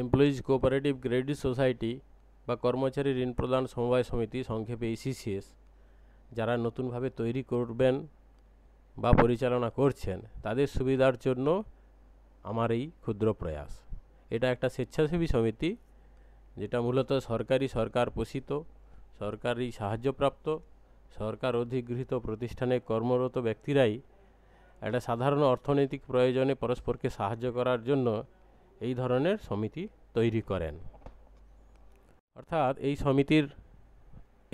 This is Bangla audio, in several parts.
এমপ্লয়িজ কোঅপারেটিভ ক্রেডিট সোসাইটি বা কর্মচারী ঋণ প্রদান সমবায় সমিতি, সংক্ষেপে ECCS, যারা নতুনভাবে তৈরি করবেন বা পরিচালনা করছেন তাদের সুবিধার জন্য আমার এই ক্ষুদ্র প্রয়াস। এটা একটা স্বেচ্ছাসেবী সমিতি যেটা মূলত সরকার পোষিত, সরকারি সাহায্যপ্রাপ্ত, সরকার অধিগৃহীত প্রতিষ্ঠানে কর্মরত ব্যক্তিরাই একটা সাধারণ অর্থনৈতিক প্রয়োজনে পরস্পরকে সাহায্য করার জন্য এই ধরনের সমিতি তৈরি করেন। অর্থাৎ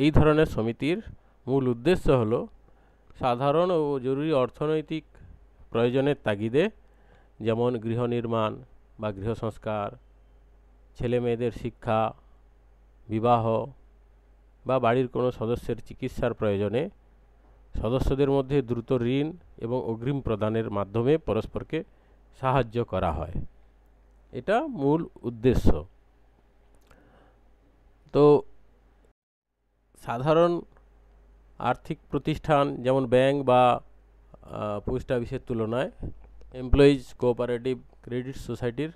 এই ধরনের সমিতির মূল উদ্দেশ্য হলো সাধারণ ও জরুরি অর্থনৈতিক প্রয়োজনের তাগিদে, যেমন গৃহ নির্মাণ বা গৃহ সংস্কার, ছেলে মেয়েদের শিক্ষা, বিবাহ বা বাড়ির কোনো সদস্যের চিকিৎসার প্রয়োজনে সদস্যদের মধ্যে দ্রুত ঋণ এবং অগ্রিম প্রদানের মাধ্যমে পরস্পরকে সাহায্য করা হয়। এটা মূল উদ্দেশ্য। তো সাধারণ আর্থিক প্রতিষ্ঠান যেমন ব্যাংক বা পোস্ট অফিসের তুলনায় এমপ্লয়িজ কোঅপারেটিভ ক্রেডিট সোসাইটির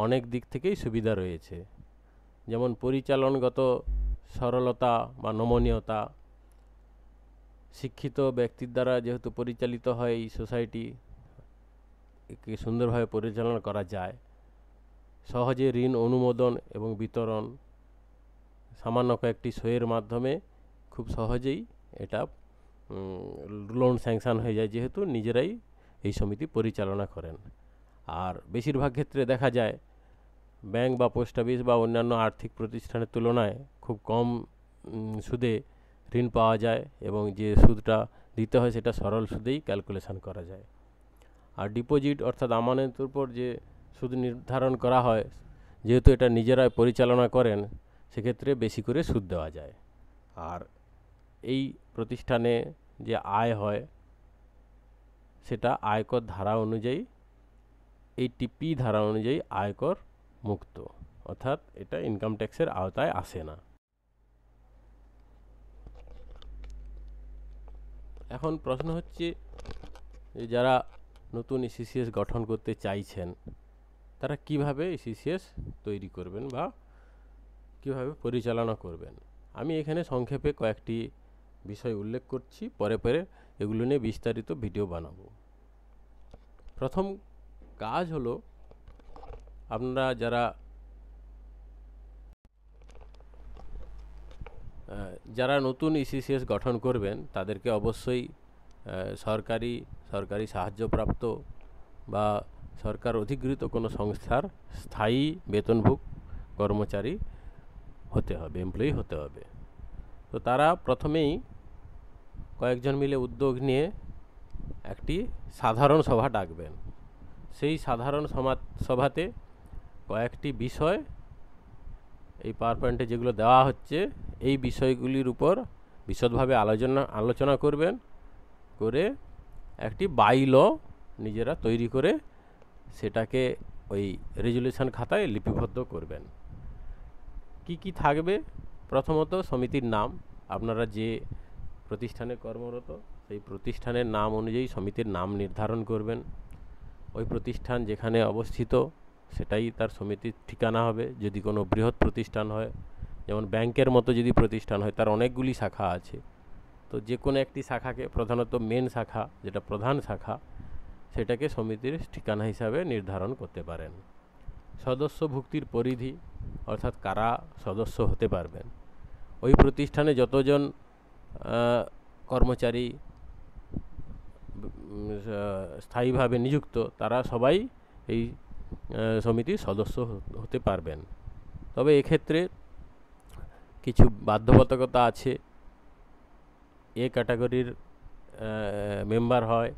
অনেক দিক থেকেই সুবিধা রয়েছে, যেমন পরিচালনগত সরলতা বা নমনীয়তা, শিক্ষিত ব্যক্তির দ্বারা যেহেতু পরিচালিত হয় এই সোসাইটি, একে সুন্দরভাবে পরিচালনা করা যায়। সহজে ঋণ অনুমোদন এবং বিতরণ, সামান্য কয়েকটি সইয়ের মাধ্যমে খুব সহজেই এটা লোন স্যাংশন হয়ে যায়, যেহেতু নিজেরাই এই সমিতি পরিচালনা করেন। আর বেশিরভাগ ক্ষেত্রে দেখা যায় ব্যাংক বা পোস্ট অফিস বা অন্যান্য আর্থিক প্রতিষ্ঠানের তুলনায় খুব কম সুদে ঋণ পাওয়া যায় এবং যে সুদটা দিতে হয় সেটা সরল সুদেই ক্যালকুলেশন করা যায়। আর ডিপোজিট অর্থাৎ আমানতের উপর যে সুদ নির্ধারণ করা হয়, যেহেতু এটা নিজেরাই পরিচালনা করেন, সেক্ষেত্রে বেশি করে সুদ দেওয়া যায়। আর এই প্রতিষ্ঠানে যে আয় হয় সেটা আয়কর ধারা অনুযায়ী, এই টিপি ধারা অনুযায়ী আয়কর মুক্ত, অর্থাৎ এটা ইনকাম ট্যাক্সের আওতায় আসে না। এখন প্রশ্ন হচ্ছে যে যারা নতুন ECCS গঠন করতে চাইছেন তারা কিভাবে ECCS তৈরি করবেন বা কিভাবে পরিচালনা করবেন। আমি এখানে সংক্ষেপে কয়েকটি বিষয় উল্লেখ করছি, পরে পরে এগুলো নিয়ে বিস্তারিত ভিডিও বানাবো। প্রথম কাজ হলো, আপনারা যারা নতুন ECCS গঠন করবেন তাদেরকে অবশ্যই সরকারি সাহায্যপ্রাপ্ত বা সরকার অধিগৃহীত কোনো সংস্থার স্থায়ী বেতনভোগ কর্মচারী হতে হবে, এমপ্লয়ি হতে হবে। তো তারা প্রথমেই কয়েকজন মিলে উদ্যোগ নিয়ে একটি সাধারণ সভা ডাকবেন। সেই সাধারণ সভাতে কয়েকটি বিষয়, এই পাওয়ার পয়েন্টে যেগুলো দেওয়া হচ্ছে, এই বিষয়গুলির উপর বিশদভাবে আলোচনা করবেন, করে একটি বাইল নিজেরা তৈরি করে সেটাকে ওই রেজুলেশন খাতায় লিপিবদ্ধ করবেন। কি কি থাকবে? প্রথমত সমিতির নাম, আপনারা যে প্রতিষ্ঠানে কর্মরত সেই প্রতিষ্ঠানের নাম অনুযায়ী সমিতির নাম নির্ধারণ করবেন। ওই প্রতিষ্ঠান যেখানে অবস্থিত সেটাই তার সমিতির ঠিকানা হবে। যদি কোনো বৃহৎ প্রতিষ্ঠান হয়, যেমন ব্যাংকের মতো যদি প্রতিষ্ঠান হয়, তার অনেকগুলি শাখা আছে, তো যে কোনো একটি শাখাকে, প্রধানত মেন শাখা যেটা প্রধান শাখা, সেটাকে সমিতির ঠিকানা হিসাবে নির্ধারণ করতে পারেন। সদস্যভুক্তির পরিধি, অর্থাৎ কারা সদস্য হতে পারবেন। ওই প্রতিষ্ঠানে যতজন কর্মচারী স্থায়ীভাবে নিযুক্ত, তারা সবাই এই সমিতির সদস্য হতে পারবেন। তবে এক্ষেত্রে কিছু বাধ্যবাধকতা আছে। এ ক্যাটাগরির মেম্বার হয়,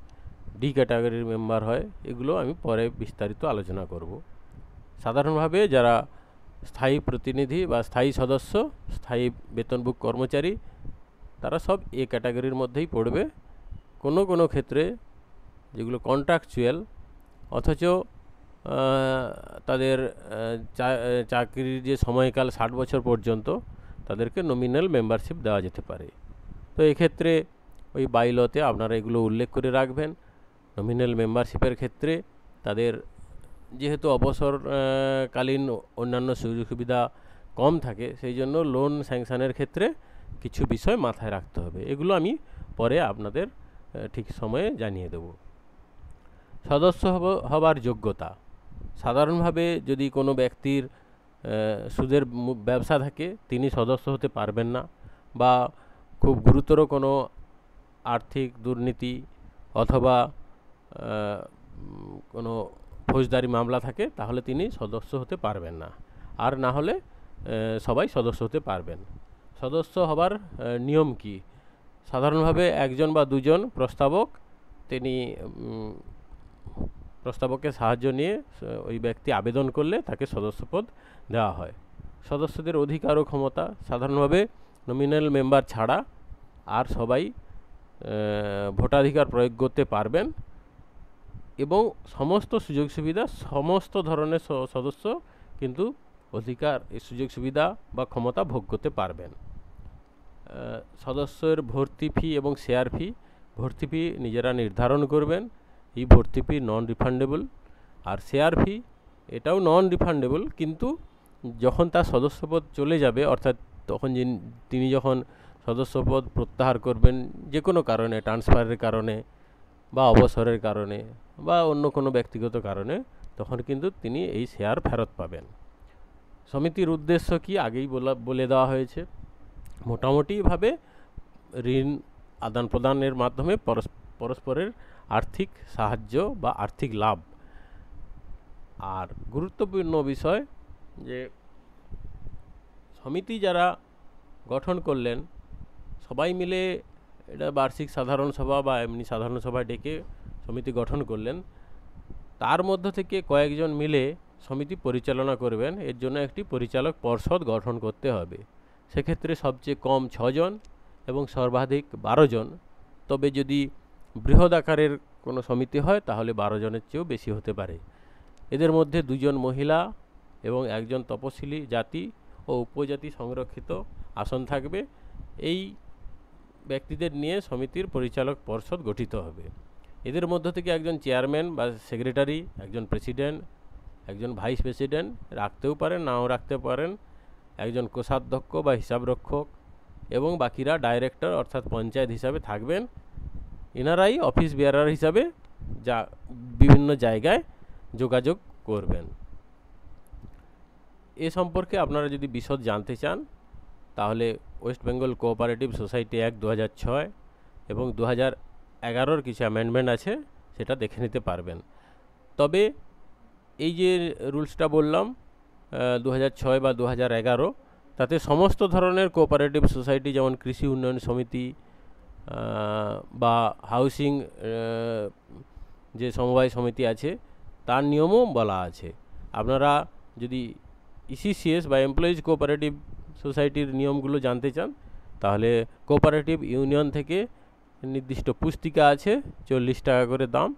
ডি ক্যাটাগরির মেম্বার হয়, এগুলো আমি পরে বিস্তারিত আলোচনা করব। সাধারণভাবে যারা স্থায়ী প্রতিনিধি বা স্থায়ী সদস্য, স্থায়ী বেতনভোগ কর্মচারী, তারা সব এ ক্যাটাগরির মধ্যেই পড়বে। কোনো ক্ষেত্রে যেগুলো কন্ট্রাকচুয়াল, অথচ তাদের চাকরির যে সময়কাল 60 বছর পর্যন্ত, তাদেরকে নমিনাল মেম্বারশিপ দেওয়া যেতে পারে। তো এক্ষেত্রে ওই বাইলতে আপনারা এগুলো উল্লেখ করে রাখবেন। নমিনাল মেম্বারশিপের ক্ষেত্রে তাদের যেহেতু অবসরকালীন অন্যান্য সুযোগ সুবিধা কম থাকে, সেই জন্য লোন স্যাংশনের ক্ষেত্রে কিছু বিষয় মাথায় রাখতে হবে। এগুলো আমি পরে আপনাদের ঠিক সময়ে জানিয়ে দেব। সদস্য হবার যোগ্যতা। সাধারণভাবে যদি কোনো ব্যক্তির সুদের ব্যবসা থাকে, তিনি সদস্য হতে পারবেন না, বা খুব গুরুতর কোনো আর্থিক দুর্নীতি অথবা কোনো ফৌজদারি মামলা থাকে, তাহলে তিনি সদস্য হতে পারবেন না। আর না হলে সবাই সদস্য হতে পারবেন। সদস্য হবার নিয়ম কি? সাধারণভাবে একজন বা দুজন প্রস্তাবক, তিনি প্রস্তাবকের সাহায্য নিয়ে ওই ব্যক্তি আবেদন করলে তাকে সদস্যপদ দেওয়া হয়। সদস্যদের অধিকার ও ক্ষমতা। সাধারণভাবে নমিনাল মেম্বার ছাড়া আর সবাই ভোটাধিকার প্রয়োগ করতে পারবেন, এবং সমস্ত সুযোগ সুবিধা সমস্ত ধরনের সদস্য কিন্তু অধিকার, এই সুযোগ সুবিধা বা ক্ষমতা ভোগ করতে পারবেন। সদস্যের ভর্তি ফি এবং শেয়ার ফি। ভর্তি ফি নিজেরা নির্ধারণ করবেন, এই ভর্তি ফি নন রিফান্ডেবল। আর শেয়ার ফি, এটাও নন রিফান্ডেবল, কিন্তু যখন তার সদস্যপদ চলে যাবে, অর্থাৎ তখন তিনি যখন সদস্যপদ প্রত্যাহার করবেন যে কোনো কারণে, ট্রান্সফারের কারণে বা অবসরের কারণে বা অন্য কোনো ব্যক্তিগত কারণে, তখন কিন্তু তিনি এই শেয়ার ফেরত পাবেন। সমিতির উদ্দেশ্য কি আগেই বলে দেওয়া হয়েছে। মোটামুটিভাবে ঋণ আদান প্রদানের মাধ্যমে পরস্পরের আর্থিক সাহায্য বা আর্থিক লাভ। আর গুরুত্বপূর্ণ বিষয় যে সমিতি যারা গঠন করলেন, সবাই মিলে এটা বার্ষিক সাধারণ সভা বা এমনি সাধারণ সভা ডেকে সমিতি গঠন করলেন, তার মধ্য থেকে কয়েকজন মিলে সমিতি পরিচালনা করবেন। এর জন্য একটি পরিচালক পর্ষদ গঠন করতে হবে। সেক্ষেত্রে সবচেয়ে কম 6 জন এবং সর্বাধিক 12 জন। তবে যদি বৃহৎ আকারের কোনো সমিতি হয় তাহলে 12 জনের চেয়েও বেশি হতে পারে। এদের মধ্যে 2 জন মহিলা এবং 1 জন তপশিলি জাতি ও উপজাতি সংরক্ষিত আসন থাকবে। এই ব্যক্তিদের নিয়ে সমিতির পরিচালক পর্ষদ গঠিত হবে। এদের মধ্য থেকে একজন চেয়ারম্যান বা সেক্রেটারি, একজন প্রেসিডেন্ট, একজন ভাইস প্রেসিডেন্ট রাখতেও পারেন, নাও রাখতে পারেন, একজন কোষাধ্যক্ষ বা হিসাবরক্ষক, এবং বাকিরা ডাইরেক্টর অর্থাৎ পঞ্চায়েত হিসাবে থাকবেন। এনারাই অফিস বেয়ারার হিসাবে বিভিন্ন জায়গায় যোগাযোগ করবেন। এ সম্পর্কে আপনারা যদি বিশদ জানতে চান, তাহলে West Bengal cooperative society act 2006 এবং 2011-র কিছু অ্যামেন্ডমেন্ট আছে, সেটা দেখে নিতে পারবেন। তবে এই যে রুলসটা বললাম 2006 বা 2011, তাতে সমস্ত ধরনের কোঅপারেটিভ সোসাইটি, যেমন কৃষি উন্নয়ন সমিতি বা হাউসিং যে সমবায় সমিতি আছে, তার নিয়মও বলা আছে। আপনারা যদি ইসিসিএস বা এমপ্লয়িজ কোঅপারেটিভ সোসাইটির নিয়মগুলো জানতে চান, তাহলে কোঅপারেটিভ ইউনিয়ন থেকে নির্দিষ্ট পুস্তিকা আছে, 40 টাকা করে দাম,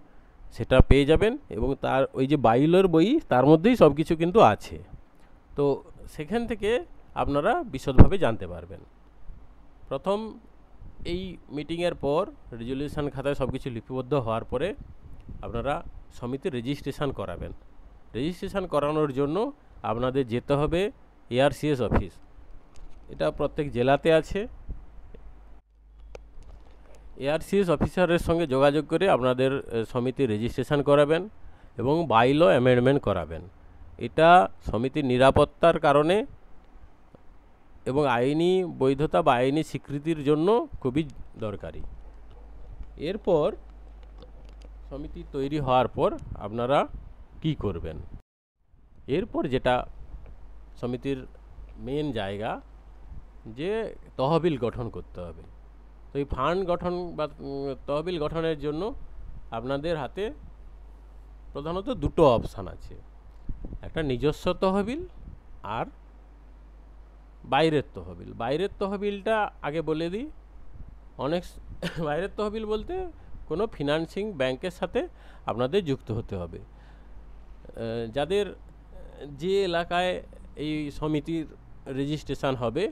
সেটা পেয়ে যাবেন। এবং তার ওই যে বাইলোর বই, তার মধ্যেই সব কিছু কিন্তু আছে। তো সেখান থেকে আপনারা বিশদভাবে জানতে পারবেন। প্রথম এই মিটিংয়ের পর রেজুলিউশন খাতায় সব কিছু লিপিবদ্ধ হওয়ার পরে আপনারা সমিতির রেজিস্ট্রেশন করাবেন। রেজিস্ট্রেশন করানোর জন্য আপনাদের যেতে হবে এআরসিএস অফিস। এটা প্রত্যেক জেলাতে আছে। এআরসিএস অফিসারের সঙ্গে যোগাযোগ করে আপনাদের সমিতির রেজিস্ট্রেশন করাবেন এবং বাইল অ্যামেন্ডমেন্ট করাবেন। এটা সমিতির নিরাপত্তার কারণে এবং আইনি বৈধতা বা আইনি স্বীকৃতির জন্য খুবই দরকারি। এরপর সমিতি তৈরি হওয়ার পর আপনারা কি করবেন? এরপর যেটা সমিতির মেন জায়গা, যে তহবিল গঠন করতে হবে। তো এই ফান্ড গঠন বা তহবিল গঠনের জন্য আপনাদের হাতে প্রধানত দুটো অপশান আছে, একটা নিজস্ব তহবিল আর বাইরের তহবিল। বাইরের তহবিলটা আগে বলে দিই। বাইরের তহবিল বলতে কোনো ফিনান্সিং ব্যাংকের সাথে আপনাদের যুক্ত হতে হবে। যাদের যে এলাকায় এই সমিতির রেজিস্ট্রেশন হবে,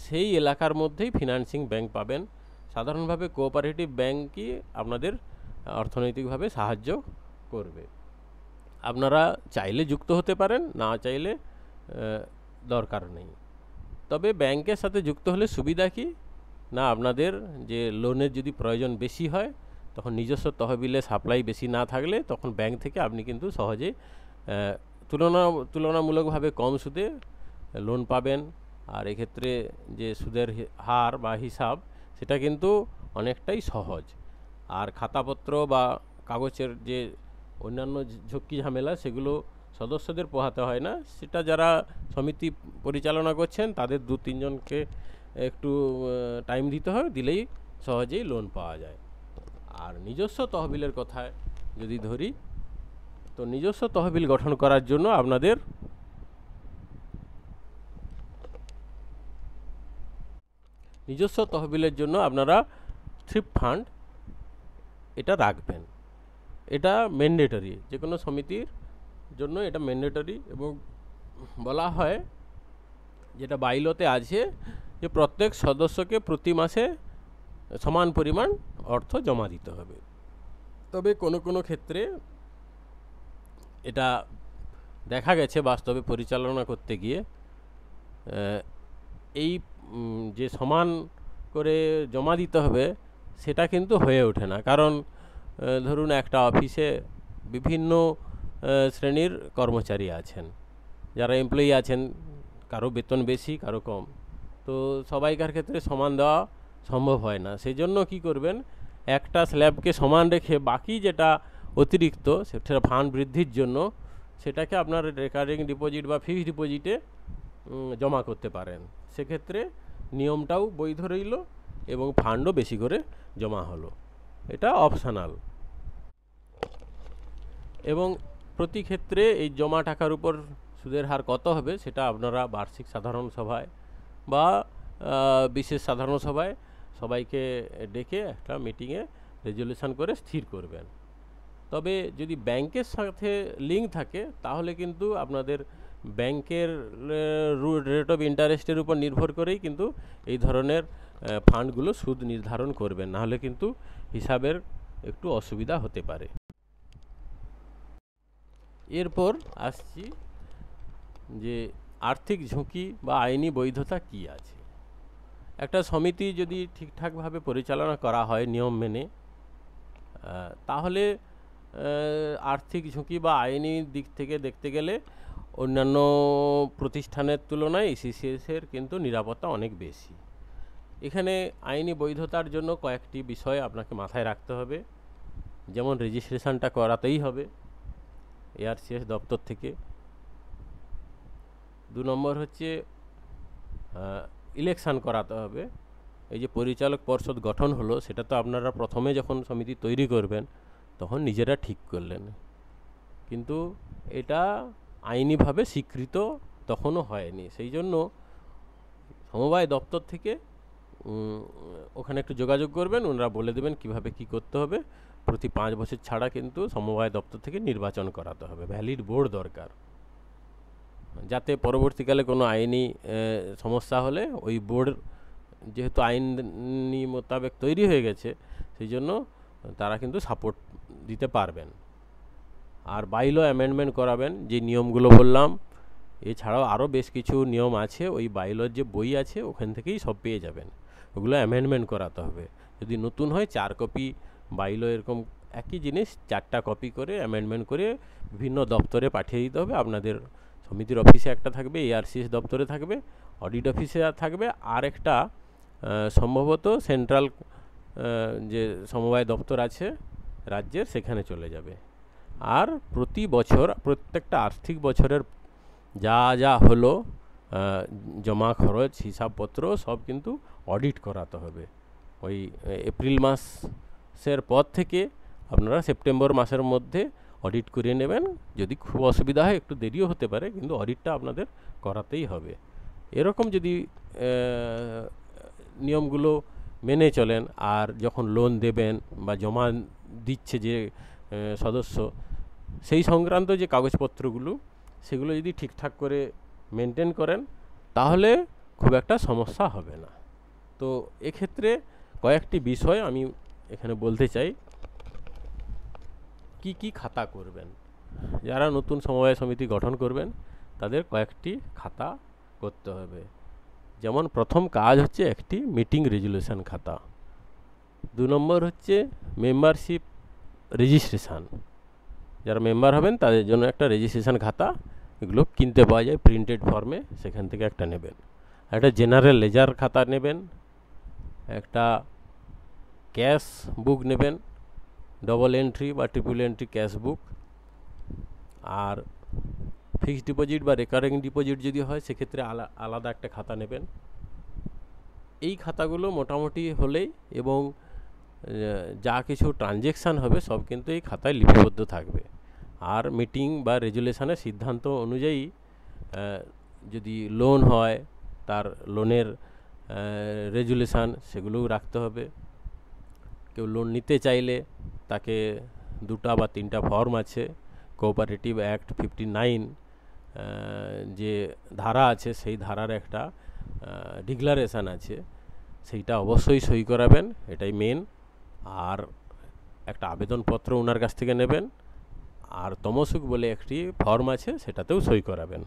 সেই এলাকার মধ্যেই ফিনান্সিং ব্যাংক পাবেন। সাধারণভাবে কোঅপারেটিভ ব্যাংকই আপনাদের অর্থনৈতিকভাবে সাহায্য করবে। আপনারা চাইলে যুক্ত হতে পারেন, না চাইলে দরকার নেই। তবে ব্যাংকের সাথে যুক্ত হলে সুবিধা কি না, আপনাদের যে লোনের যদি প্রয়োজন বেশি হয় তখন নিজস্ব তহবিলে সাপ্লাই বেশি না থাকলে তখন ব্যাংক থেকে আপনি কিন্তু সহজে তুলনামূলকভাবে কম সুদে লোন পাবেন। আর এক্ষেত্রে যে সুদের হার বা হিসাব সেটা কিন্তু অনেকটাই সহজ। আর খাতাপত্র বা কাগজের যে অন্যান্য ঝক্কি ঝামেলা সেগুলো সদস্যদের পোহাতে হয় না, সেটা যারা সমিতি পরিচালনা করছেন তাদের 2-3 জনকে একটু টাইম দিতে হয়, দিলেই সহজেই লোন পাওয়া যায়। আর নিজস্ব তহবিলের কথায় যদি ধরি, তো নিজস্ব তহবিল গঠন করার জন্য আপনাদের নিজস্ব তহবিলের জন্য আপনারা থ্রিফ্ট ফান্ড এটা রাখবেন। এটা ম্যান্ডেটরি, যে কোনো সমিতির জন্য এটা ম্যান্ডেটরি। এবং বলা হয়, যেটা বাইলতে আছে, যে প্রত্যেক সদস্যকে প্রতি মাসে সমান পরিমাণ অর্থ জমা দিতে হবে। তবে কোনো কোনো ক্ষেত্রে এটা দেখা গেছে বাস্তবে পরিচালনা করতে গিয়ে এই যে সমান করে জমা দিতে হবে সেটা কিন্তু হয়ে ওঠে না। কারণ ধরুন একটা অফিসে বিভিন্ন শ্রেণীর কর্মচারী আছেন, যারা এমপ্লয়ি আছেন, কারো বেতন বেশি কারো কম, তো সবাইকার ক্ষেত্রে সমান দেওয়া সম্ভব হয় না। সেই জন্য কী করবেন, একটা স্ল্যাবকে সমান রেখে বাকি যেটা অতিরিক্ত সেটা ফান্ড বৃদ্ধির জন্য সেটাকে আপনার রেকারিং ডিপোজিট বা ফিক্সড ডিপোজিটে জমা করতে পারেন। সেক্ষেত্রে নিয়মটাও বৈধ রইল এবং ফান্ডও বেশি করে জমা হলো। এটা অপশনাল। এবং প্রতি ক্ষেত্রে এই জমা টাকার উপর সুদের হার কত হবে সেটা আপনারা বার্ষিক সাধারণ সভায় বা বিশেষ সাধারণ সভায় সবাইকে ডেকে একটা মিটিংয়ে রেজলিউশন করে স্থির করবেন। তবে যদি ব্যাংকের সাথে লিঙ্ক থাকে তাহলে কিন্তু আপনাদের ব্যাংকের রেট অফ ইন্টারেস্টের উপর নির্ভর করেই কিন্তু এই ধরনের ফান্ডগুলো সুদ নির্ধারণ করবেন, নাহলে কিন্তু হিসাবের একটু অসুবিধা হতে পারে। এরপর আসছি যে আর্থিক ঝুঁকি বা আইনি বৈধতা কি আছে। একটা সমিতি যদি ঠিকঠাকভাবে পরিচালনা করা হয় নিয়ম মেনে, তাহলে আর্থিক ঝুঁকি বা আইনি দিক থেকে দেখতে গেলে অন্যান্য প্রতিষ্ঠানের তুলনায় ইসিসিএসের কিন্তু নিরাপত্তা অনেক বেশি। এখানে আইনি বৈধতার জন্য কয়েকটি বিষয় আপনাকে মাথায় রাখতে হবে। যেমন রেজিস্ট্রেশনটা করাতেই হবে এআরসিএস দপ্তর থেকে। 2 নম্বর হচ্ছে ইলেকশান করাতে হবে। এই যে পরিচালক পর্ষদ গঠন হলো, সেটা তো আপনারা প্রথমে যখন সমিতি তৈরি করবেন তখন নিজেরা ঠিক করলেন, কিন্তু এটা আইনিভাবে স্বীকৃত তখনও হয়নি। সেই জন্য সমবায় দপ্তর থেকে ওখানে একটু যোগাযোগ করবেন, ওনারা বলে দেবেন কিভাবে কি করতে হবে। প্রতি 5 বছর ছাড়া কিন্তু সমবায় দপ্তর থেকে নির্বাচন করাতে হবে, ভ্যালিড বোর্ড দরকার, যাতে পরবর্তীকালে কোনো আইনি সমস্যা হলে ওই বোর্ড যেহেতু আইনি মোতাবেক তৈরি হয়ে গেছে সেই জন্য তারা কিন্তু সাপোর্ট দিতে পারবেন। আর বাইল অ্যামেন্ডমেন্ট করাবেন, যে নিয়মগুলো বললাম। এছাড়াও আরও বেশ কিছু নিয়ম আছে, ওই বাইলর যে বই আছে ওখান থেকেই সব পেয়ে যাবেন। ওগুলো অ্যামেন্ডমেন্ট করাতে হবে। যদি নতুন হয় 4 কপি বাইল, এরকম একই জিনিস 4টা কপি করে অ্যামেন্ডমেন্ট করে বিভিন্ন দপ্তরে পাঠিয়ে দিতে হবে। আপনাদের সমিতির অফিসে একটা থাকবে, এআরসিএস দপ্তরে থাকবে, অডিট অফিসে থাকবে, আর একটা সম্ভবত সেন্ট্রাল যে সমবায় দপ্তর আছে রাজ্যের, সেখানে চলে যাবে। আর প্রতি বছর প্রত্যেকটা আর্থিক বছরের যা যা হলো জমা খরচ হিসাবপত্র সব কিন্তু অডিট করাতে হবে। ওই এপ্রিল মাসের পর থেকে আপনারা সেপ্টেম্বর মাসের মধ্যে অডিট করে নেবেন। যদি খুব অসুবিধা হয় একটু দেরিও হতে পারে, কিন্তু অডিটটা আপনাদের করাতেই হবে। এরকম যদি নিয়মগুলো মেনে চলেন, আর যখন লোন দেবেন বা জমা দিচ্ছে যে সদস্য, সেই সংক্রান্ত যে কাগজপত্রগুলো সেগুলো যদি ঠিকঠাক করে মেনটেন করেন তাহলে খুব একটা সমস্যা হবে না। তো এক্ষেত্রে কয়েকটি বিষয় আমি এখানে বলতে চাই। কি কি খাতা করবেন। যারা নতুন সমবায় সমিতি গঠন করবেন তাদের কয়েকটি খাতা করতে হবে। যেমন প্রথম কাজ হচ্ছে একটি মিটিং রেজুলেশন খাতা, 2 নম্বর হচ্ছে মেম্বারশিপ রেজিস্ট্রেশন, যারা মেম্বার হবেন তাদের জন্য একটা রেজিস্ট্রেশন খাতা, এগুলো কিনতে পাওয়া যায় প্রিন্টেড ফর্মে, সেখান থেকে একটা নেবেন। একটা জেনারেল লেজার খাতা নেবেন, একটা ক্যাশ বুক নেবেন, ডবল এন্ট্রি বা ট্রিপল এন্ট্রি ক্যাশ বুক, আর ফিক্সড ডিপোজিট বা রেকারিং ডিপোজিট যদি হয় সেক্ষেত্রে আলাদা একটা খাতা নেবেন। এই খাতাগুলো মোটামুটি হলেই এবং যা কিছু ট্রানজ্যাকশান হবে সব কিন্তু এই খাতায় লিপিবদ্ধ থাকবে। আর মিটিং বা রেজুলেশনের সিদ্ধান্ত অনুযায়ী যদি লোন হয় তার লোনের রেজুলেশান সেগুলোও রাখতে হবে। কেউ লোন নিতে চাইলে তাকে 2টা বা 3টা ফর্ম আছে, কোঅপারেটিভ অ্যাক্ট 59 যে ধারা আছে সেই ধারার একটা ডিক্লারেশান আছে, সেইটা অবশ্যই সই করাবেন, এটাই মেন। আর একটা আবেদনপত্র ওনার কাছ থেকে নেবেন, আর তমসুক বলে একটি ফর্ম আছে সেটাতেও সই করাবেন।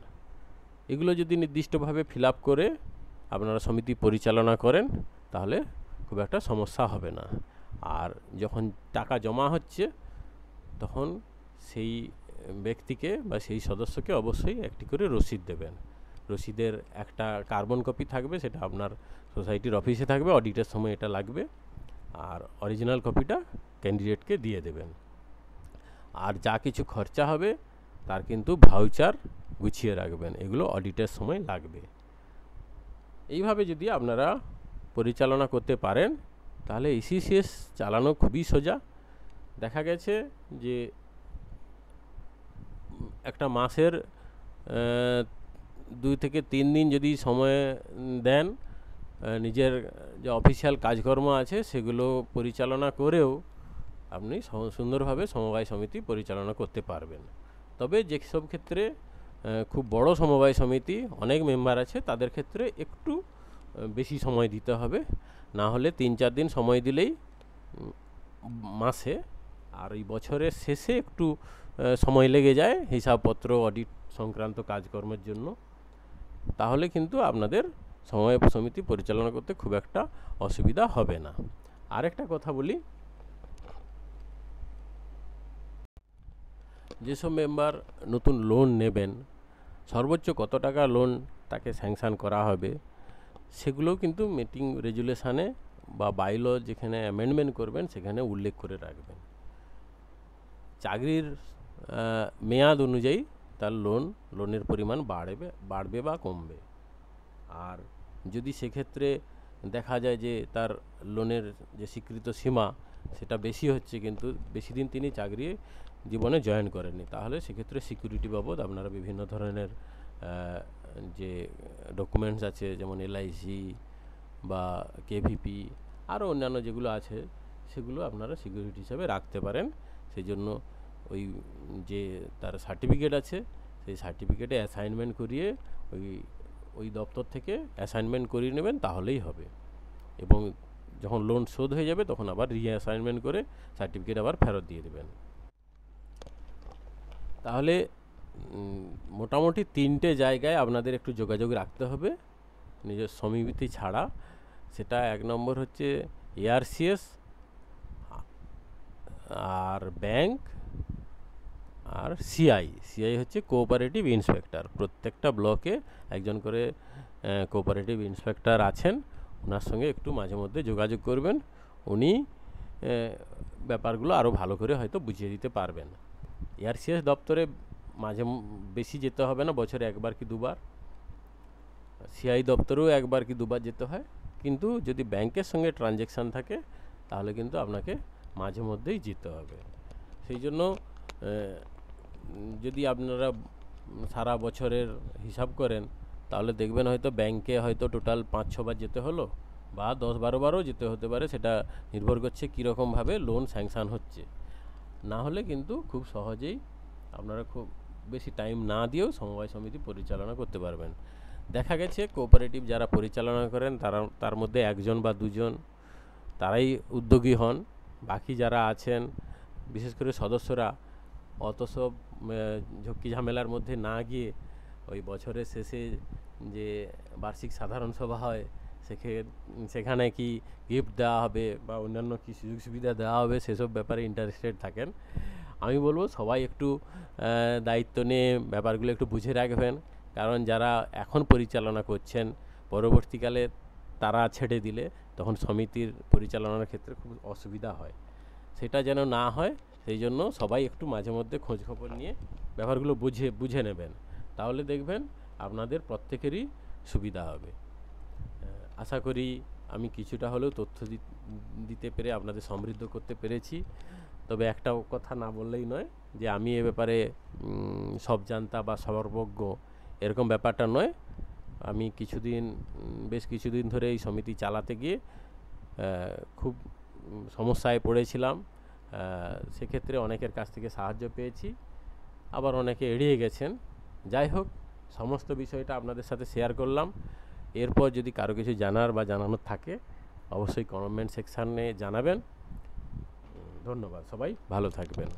এগুলো যদি নির্দিষ্টভাবে ফিল আপ করে আপনারা সমিতি পরিচালনা করেন তাহলে খুব একটা সমস্যা হবে না। আর যখন টাকা জমা হচ্ছে তখন সেই ব্যক্তিকে বা সেই সদস্যকে অবশ্যই একটি করে রসিদ দেবেন। রসিদের একটা কার্বন কপি থাকবে, সেটা আপনার সোসাইটির অফিসে থাকবে, অডিটের সময় এটা লাগবে, আর অরিজিনাল কপিটা ক্যান্ডিডেটকে দিয়ে দেবেন। আর যা কিছু খরচা হবে তার কিন্তু ভাউচার গুছিয়ে রাখবেন, এগুলো অডিটের সময় লাগবে। এইভাবে যদি আপনারা পরিচালনা করতে পারেন তাহলে ইসিসিএস চালানো খুবই সোজা। দেখা গেছে যে একটা মাসের 2 থেকে 3 দিন যদি সময় দেন, নিজের যে অফিসিয়াল কাজকর্ম আছে সেগুলো পরিচালনা করেও আপনি সুন্দরভাবে সমবায় সমিতি পরিচালনা করতে পারবেন। তবে যেসব ক্ষেত্রে খুব বড় সমবায় সমিতি, অনেক মেম্বার আছে, তাদের ক্ষেত্রে একটু বেশি সময় দিতে হবে, না হলে 3-4 দিন সময় দিলেই মাসে, আর এই বছরের শেষে একটু সময় লেগে যায় হিসাবপত্র অডিট সংক্রান্ত কাজকর্মের জন্য, তাহলে কিন্তু আপনাদের সমবায় সমিতি পরিচালনা করতে খুব একটা অসুবিধা হবে না। আরেকটা কথা বলি, যেসব মেম্বার নতুন লোন নেবেন সর্বোচ্চ কত টাকা লোন তাকে স্যাংশন করা হবে সেগুলোও কিন্তু মিটিং রেজুলেশানে বা বাইল যেখানে অ্যামেন্ডমেন্ট করবেন সেখানে উল্লেখ করে রাখবেন। চাকরির মেয়াদ অনুযায়ী তার লোনের পরিমাণ বাড়বে বা কমবে। আর যদি সেক্ষেত্রে দেখা যায় যে তার লোনের যে স্বীকৃত সীমা সেটা বেশি হচ্ছে কিন্তু বেশি দিন তিনি চাকরি জীবনে জয়েন করেননি, তাহলে সেক্ষেত্রে সিকিউরিটি বাবদ আপনারা বিভিন্ন ধরনের যে ডকুমেন্টস আছে যেমন এলআইসি বা কেভিপি আরও অন্যান্য যেগুলো আছে সেগুলো আপনারা সিকিউরিটি হিসাবে রাখতে পারেন। সেই জন্য ওই যে তার সার্টিফিকেট আছে সেই সার্টিফিকেটে অ্যাসাইনমেন্ট করিয়ে ওই দপ্তর থেকে অ্যাসাইনমেন্ট করিয়ে নেবেন, তাহলেই হবে। এবং যখন লোন শোধ হয়ে যাবে তখন আবার রিঅ্যাসাইনমেন্ট করে সার্টিফিকেট আবার ফেরত দিয়ে দেবেন। তাহলে মোটামুটি 3টে জায়গায় আপনাদের একটু যোগাযোগ রাখতে হবে নিজের সমিতি ছাড়া। সেটা 1 নম্বর হচ্ছে এআরসিএস, আর ব্যাংক, আর সিআই হচ্ছে কোঅপারেটিভ ইন্সপেক্টর। প্রত্যেকটা ব্লকে একজন করে কোঅপারেটিভ ইন্সপেক্টর আছেন, ওনার সঙ্গে একটু মাঝে মধ্যে যোগাযোগ করবেন, উনি ব্যাপারগুলো আরও ভালো করে হয়তো বুঝিয়ে দিতে পারবেন। এআরসিএস দপ্তরে বেশি যেতে হবে না, বছরে 1বার কি 2বার। সিআই দপ্তরেও 1বার কি 2বার যেতে হয়, কিন্তু যদি ব্যাংকের সঙ্গে ট্রানজ্যাকশান থাকে তাহলে কিন্তু আপনাকে মাঝে মধ্যেই যেতে হবে। সেই জন্য যদি আপনারা সারা বছরের হিসাব করেন তাহলে দেখবেন হয়তো ব্যাংকে হয়তো টোটাল 5-6 বার যেতে হলো বা 10-12 বারও যেতে হতে পারে, সেটা নির্ভর করছে কীরকমভাবে লোন স্যাংশন হচ্ছে। না হলে কিন্তু খুব সহজেই আপনারা খুব বেশি টাইম না দিয়েও সমবায় সমিতি পরিচালনা করতে পারবেন। দেখা গেছে কোঅপারেটিভ যারা পরিচালনা করেন তার মধ্যে 1জন বা 2জন তারাই উদ্যোগী হন, বাকি যারা আছেন বিশেষ করে সদস্যরা অত সব ঝক্কি ঝামেলার মধ্যে না গিয়ে ওই বছরের শেষে যে বার্ষিক সাধারণ সভা হয় সেখানে কি গিফট দেওয়া হবে বা অন্যান্য কি সুযোগ সুবিধা দেওয়া হবে সেসব ব্যাপারে ইন্টারেস্টেড থাকেন, আমি বলবো সবাই একটু দায়িত্ব নিয়ে ব্যাপারগুলো একটু বুঝে রাখবেন। কারণ যারা এখন পরিচালনা করছেন, পরবর্তীকালে তারা ছেড়ে দিলে তখন সমিতির পরিচালনার ক্ষেত্রে খুব অসুবিধা হয়। সেটা যেন না হয় সেই জন্য সবাই একটু মাঝে মধ্যে খোঁজখবর নিয়ে ব্যাপারগুলো বুঝে নেবেন, তাহলে দেখবেন আপনাদের প্রত্যেকেরই সুবিধা হবে। আশা করি আমি কিছুটা হলেও তথ্য দিতে পেরে আপনাদের সমৃদ্ধ করতে পেরেছি। তবে একটা কথা না বললেই নয় যে আমি এ ব্যাপারে সব জানতা বা সর্বজ্ঞ, এরকম ব্যাপারটা নয়। আমি বেশ কিছুদিন ধরে এই সমিতি চালাতে গিয়ে খুব সমস্যায় পড়েছিলাম। সেক্ষেত্রে অনেকের কাছ থেকে সাহায্য পেয়েছি, আবার অনেকে এড়িয়ে গেছেন। যাই হোক, সমস্ত বিষয়টা আপনাদের সাথে শেয়ার করলাম। এরপর যদি কারো কিছু জানার বা জানানোর থাকে অবশ্যই কমেন্ট সেকশানে জানাবেন। ধন্যবাদ, সবাই ভালো থাকবেন।